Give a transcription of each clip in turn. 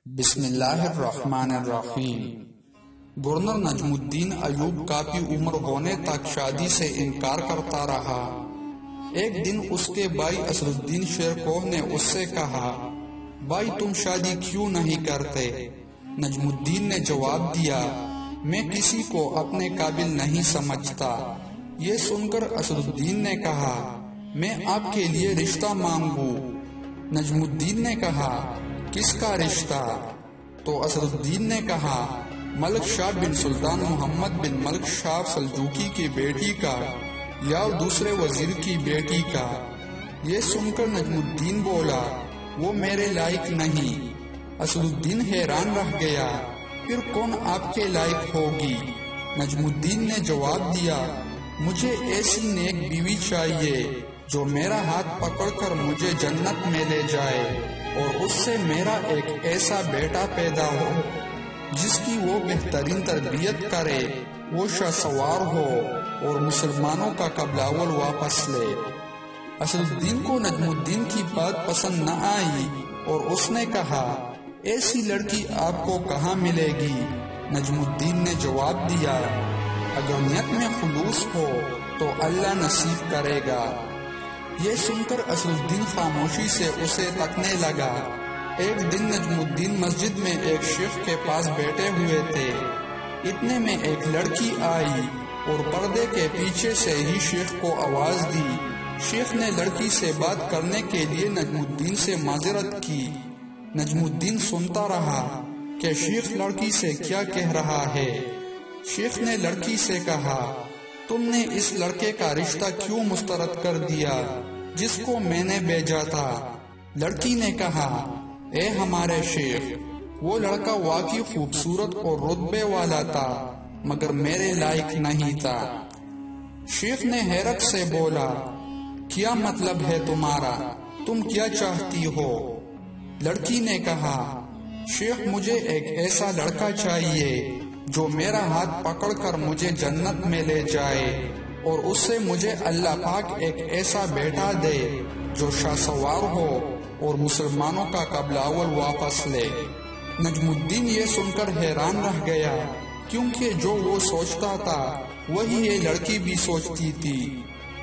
بسم اللہ الرحمن الرحیم۔ گورنر نجم الدین ایوب کافی عمر ہونے تک شادی سے انکار کرتا رہا۔ ایک دن اس کے بھائی اسد الدین شیر کوہ نے اس سے کہا، بھائی تم شادی کیوں نہیں کرتے؟ نجم الدین نے جواب دیا، میں کسی کو اپنے قابل نہیں سمجھتا۔ یہ سن کر اسد الدین نے کہا، میں آپ کے لیے رشتہ مانگوں؟ نجم الدین نے کہا، کس کا رشتہ؟ تو اسد الدین نے کہا، ملک شاہ بن سلطان محمد بن ملک شاہ سلجوقی کی بیٹی کا یا دوسرے وزیر کی بیٹی کا۔ یہ سن کر نجم الدین بولا، وہ میرے لائق نہیں۔ اسد الدین حیران رہ گیا، پھر کون آپ کے لائق ہوگی؟ نجم الدین نے جواب دیا، مجھے ایسی نیک بیوی چاہیے جو میرا ہاتھ پکڑ کر مجھے جنت میں لے جائے، اور اس سے میرا ایک ایسا بیٹا پیدا ہو جس کی وہ بہترین تربیت کرے، وہ شاہ سوار ہو اور مسلمانوں کا قبلہ اول واپس لے۔ اسد الدین کو نجم الدین کی بات پسند نہ آئی اور اس نے کہا، ایسی لڑکی آپ کو کہاں ملے گی؟ نجم الدین نے جواب دیا، اگر نیت میں خلوص ہو تو اللہ نصیب کرے گا۔ یہ سن کر اسد الدین خاموشی سے اسے تکنے لگا۔ ایک دن نجم الدین مسجد میں ایک شیخ کے پاس بیٹھے ہوئے تھے۔ اتنے میں ایک لڑکی آئی اور پردے کے پیچھے سے ہی شیخ کو آواز دی۔ شیخ نے لڑکی سے بات کرنے کے لیے نجم الدین سے معذرت کی۔ نجم الدین سنتا رہا کہ شیخ لڑکی سے کیا کہہ رہا ہے۔ شیخ نے لڑکی سے کہا، تم نے اس لڑکے کا رشتہ کیوں مسترد کر دیا جس کو میں نے بھیجا تھا؟ لڑکی نے کہا، اے ہمارے شیخ، وہ لڑکا واقعی خوبصورت اور رتبے والا تھا مگر میرے لائق نہیں تھا۔ شیخ نے حیرت سے بولا، کیا مطلب ہے تمہارا؟ تم کیا چاہتی ہو؟ لڑکی نے کہا، شیخ مجھے ایک ایسا لڑکا چاہیے جو میرا ہاتھ پکڑ کر مجھے جنت میں لے جائے، اور اس سے مجھے اللہ پاک ایک ایسا بیٹا دے جو شاہ سوار ہو اور مسلمانوں کا قبلہ اول واپس لے۔ نجم الدین یہ سن کر حیران رہ گیا، کیونکہ جو وہ سوچتا تھا وہی یہ لڑکی بھی سوچتی تھی۔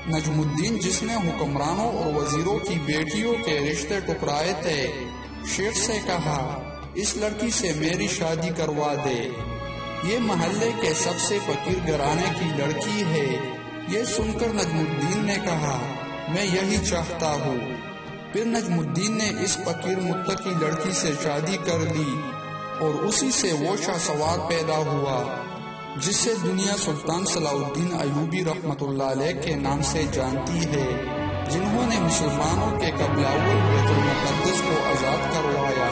نجم الدین جس نے حکمرانوں اور وزیروں کی بیٹیوں کے رشتے ٹکرائے تھے، شیخ سے کہا، اس لڑکی سے میری شادی کروا دے، یہ محلے کے سب سے فقیر گھرانے کی لڑکی ہے۔ یہ سن کر نجم الدین نے کہا، میں یہی چاہتا ہوں۔ پھر نجم الدین نے اس فقیر متقی لڑکی سے شادی کر لی اور اسی سے وہ شاہ سوار پیدا ہوا جس سے دنیا سلطان صلاح الدین ایوبی رحمۃ اللہ علیہ کے نام سے جانتی ہے، جنہوں نے مسلمانوں کے قبلہ اول بیت المقدس کو آزاد کروایا۔